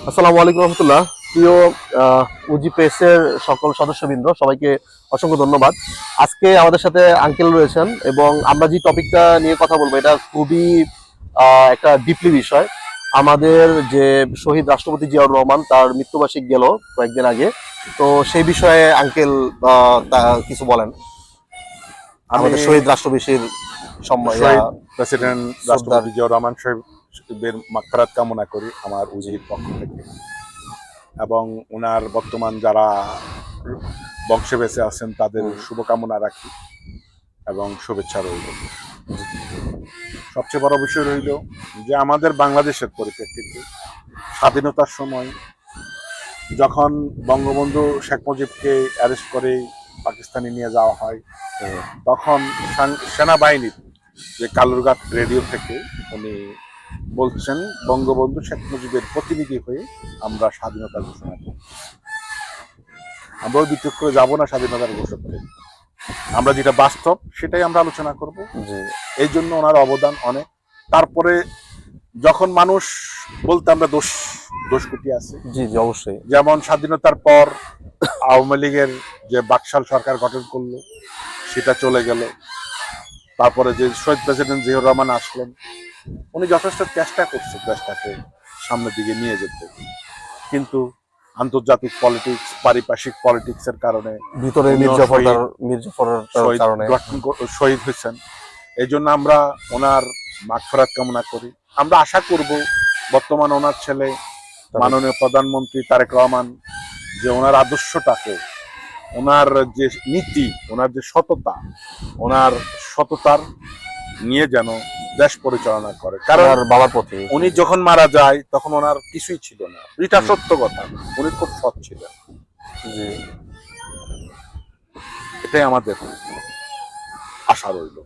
আসসালামু আলাইকুম রহমতুল্লাহ। প্রিয় উজি প্রেসের সকল সদস্যবৃন্দ, সবাইকে অসংখ্য ধন্যবাদ। আজকে আমাদের সাথে আঙ্কেল রয়েছেন এবং আমরা যে টপিকটা নিয়ে কথা বলবো এটা খুবই একটা ডিপলি বিষয়। আমাদের যে শহীদ রাষ্ট্রপতি জিয়াউর রহমান, তার মৃত্যুবার্ষিকী গেল কয়েকদিন আগে। তো সেই বিষয়ে আঙ্কেল তা কিছু বলেন। আমি আমাদের শহীদ রাষ্ট্রপতির শহীদ প্রেসিডেন্ট শ্রদ্ধার। রাষ্ট্রপতি জিয়াউর রহমান সাহেবের মাগফিরাত কামনা করি আমার উজির পক্ষ থেকে, এবং ওনার বর্তমান যারা বংশে বেঁচে আছেন তাদের শুভকামনা রাখি এবং শুভেচ্ছা রইল। সবচেয়ে বড় বিষয় রইল যে আমাদের বাংলাদেশের পরিপ্রেক্ষিতে স্বাধীনতার সময় যখন বঙ্গবন্ধু শেখ মুজিবকে অ্যারেস্ট করে পাকিস্তানে নিয়ে যাওয়া হয়, তখন সেনাবাহিনীর যে কালুরঘাট রেডিও থেকে উনি বলছেন বঙ্গবন্ধু শেখ মুজিবের প্রতিনিধি হয়ে আমরা স্বাধীনতা ঘোষণা করি। আমরাও বিদ্রোহ করে যাবো না স্বাধীনতার ঘোষককে, আমরা যেটা বাস্তব সেটাই আমরা আলোচনা করব। এই জন্য ওনার অবদান অনেক। তারপরে যখন মানুষ বলতে আমরা দোষ কুটি আছে, জি জি অবশ্যই। যেমন স্বাধীনতার পর আওয়ামী লীগের যে বাকশাল সরকার গঠন করলো সেটা চলে গেল। তারপরে যে শহীদ প্রেসিডেন্ট জিয়াউর রহমান আসলেন, উনি যথেষ্ট চেষ্টা করছেন দেশটাকে সামনের দিকে নিয়ে যেতে, কিন্তু আন্তর্জাতিক পলিটিক্স, পারিপার্শ্বিক পলিটিক্সের কারণে ভিতরে কারণে শহীদ হয়েছেন। এই জন্য আমরা ওনার মাগফিরাত কামনা করি। আমরা আশা করব বর্তমান ওনার ছেলে মাননীয় প্রধানমন্ত্রী তারেক রহমান যে ওনার আদর্শটাকে, ওনার যে নীতি, ওনার যে সততার নিয়ে যেন দেশ পরিচালনা করে। কারণ বাবার পথে উনি যখন মারা যায় তখন ওনার কিছুই ছিল না, এটা সত্য কথা। উনি খুব সৎ ছিলেন। এটাই আমাদের আশা রইল।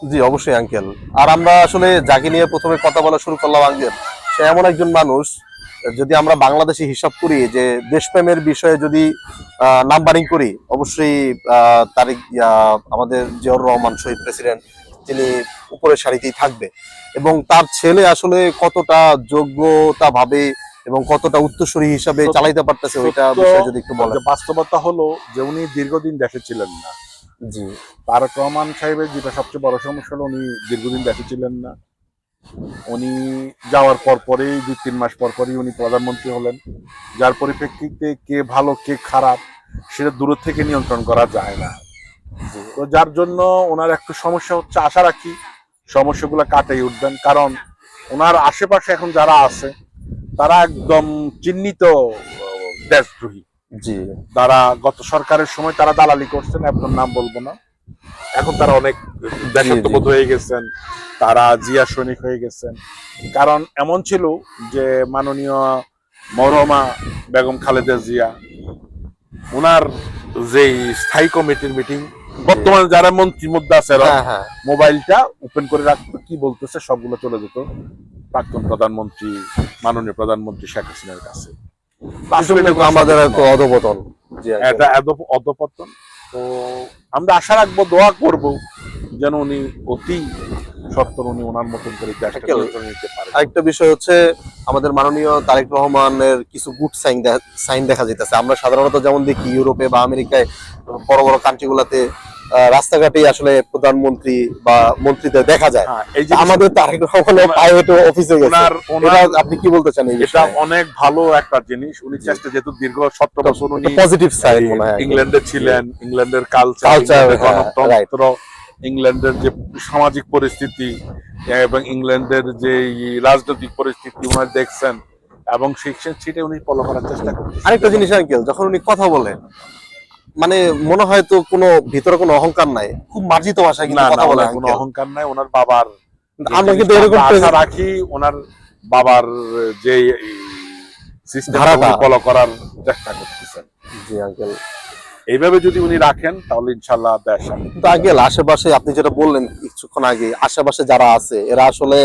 জি অবশ্যই আঙ্কেল। আর আমরা আসলে যাকে নিয়ে প্রথমে কথা বলা শুরু করলাম আঙ্কেল, সে এমন একজন মানুষ, যদি আমরা বাংলাদেশে হিসাব করি যে দেশপ্রেমের বিষয়ে যদি নাম্বারিং করি, অবশ্যই তারিক আমাদের জিয়াউর রহমান শহীদ প্রেসিডেন্ট, তিনি উপরের সারিতেই থাকবে। এবং তার ছেলে আসলে কতটা যোগ্যতা ভাবে এবং কতটা উত্তরসূরি হিসাবে চালাইতে পারতেছে ওইটা বিষয়ে যদি একটু বলেন। বাস্তবতা হলো যে উনি দীর্ঘদিন দেশে ছিলেন না। জি, তারেক রহমান সাহেবের যেটা সবচেয়ে বড় সমস্যা হলো উনি দীর্ঘদিন দেশে ছিলেন না। উনি যাওয়ার পরেই 2-3 মাস পরই উনি প্রধানমন্ত্রী হলেন, যার পরিপ্রেক্ষিতে কে ভালো কে খারাপ সেটা দূর থেকে নিয়ন্ত্রণ করা যায় না। তো যার জন্য ওনার একটু সমস্যা হচ্ছে। আশা রাখি সমস্যাগুলো কাটিয়ে উঠবেন, কারণ ওনার আশেপাশে এখন যারা আছে তারা একদম চিহ্নিত দেশদ্রোহী। জি, তারা গত সরকারের সময় তারা দালালি করছেন, আপনার নাম বলবো না। এখন তারা অনেক দেশাত্মবোধ হয়ে গেছেন, তারা জিয়া সৈনিক হয়ে গেছেন। কারণ এমন ছিল যে মাননীয় মরহুমা বেগম খালেদা জিয়া, ওনার যে স্থায়ী কমিটির মিটিং, বর্তমানে যারা মন্ত্রীর মধ্যে আছে মোবাইলটা ওপেন করে রাখতো, কি বলতেছে সবগুলো চলে যেত প্রাক্তন প্রধানমন্ত্রী মাননীয় প্রধানমন্ত্রী শেখ হাসিনার কাছে। আমাদের একটা অধপতন, এটা অধপতন। তো আমরা আশা রাখবো, দোয়া করব যেন উনি অতি সত্তর উনি ওনার মতন করে নিতে পারে। আরেকটা বিষয় হচ্ছে আমাদের মাননীয় তারেক রহমানের কিছু গুড সাইন দেখা যাইতেছে। আমরা সাধারণত যেমন দেখি ইউরোপে বা আমেরিকায় বড় বড় কান্ট্রি গুলাতে রাস্তাঘাটে আসলে প্রধানমন্ত্রী বা মন্ত্রীদের দেখা যায়, আমাদের তারেক রহমানের প্রাইভেট অফিসে গেছে। আপনি কি বলতে চান? এটা অনেক ভালো একটা জিনিস। উনি চেষ্টা, যেহেতু দীর্ঘ 17 বছর উনি পজিটিভ সাইন মনে হয় ইংল্যান্ডে ছিলেন, ইংল্যান্ডের কালচার, গণতন্ত্র, ইংল্যান্ডের যে সামাজিক পরিস্থিতি এবং ইংল্যান্ডের যে রাজনৈতিক পরিস্থিতি উনি দেখছেন এবং শিখছেন, সেটা উনি ফলো করার চেষ্টা করছেন। আরেকটা জিনিস আঙ্কেল, যখন উনি কথা বলেন মানে মনে হয় তো কোনো ভিতরে কোনো অহংকার নাই, খুব মার্জিত ভাষায় কিন্তু কথা বলে। কোনো অহংকার নাই ওনার বাবার। আমরা কিন্তু এরকম আশা রাখি ওনার বাবার যে সিস্টেমটা ফলো করার চেষ্টা করতেছেন। জি আঙ্কেল, এইভাবে যদি উনি রাখেন তাহলে ইনশাআল্লাহ দেশ। কিন্তু আঙ্কেল আশেপাশে আপনি যেটা বললেন কিছুক্ষণ আগে, আশেপাশে যারা আছে এরা আসলে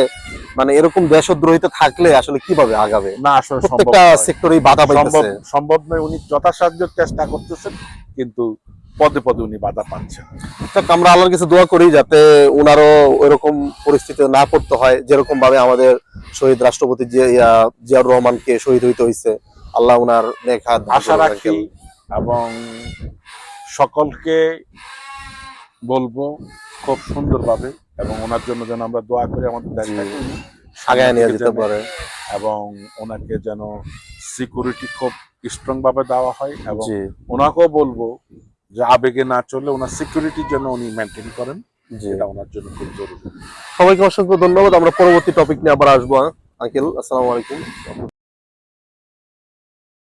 মানে এরকম দেশদ্রোহিতে থাকলে আসলে কিভাবে আগাবে? না, আসলে প্রত্যেকটা সেক্টরেই বাধা পাইতেছে, সম্ভব নয়। উনি যথাসাধ্য চেষ্টা করতেছেন, কিন্তু পদে পদে উনি বাধা পাচ্ছেন। যাক, আমরা আল্লাহর কাছে দোয়া করি যাতে ওনারও ওইরকম পরিস্থিতিতে না পড়তে হয়, যেরকম ভাবে আমাদের শহীদ রাষ্ট্রপতি জিয়াউর রহমানকে শহীদ হইতে হয়েছে। আল্লাহ ওনার নেক হাত আশা রাখি এবং সকলকে বলবো খুব সুন্দরভাবে এবং ওনার জন্য যেন আমরা দোয়া করি, আমাদের দেশটাকে উনি আগায় নিয়ে যেতে যেন- পারে। এবং ওনাকে যেন সিকিউরিটি খুব স্ট্রং ভাবে দেওয়া হয় এবং জি ওনাকেও বলবো যে আবেগে না চলে ওনার সিকিউরিটির জন্য উনি মেনটেন করেন, জি, এটা ওনার জন্য খুব জরুরি। সবাইকে অসংখ্য ধন্যবাদ। আমরা পরবর্তী টপিক নিয়ে আবার আসবো। আঙ্কেল, আসসালামু আলাইকুম।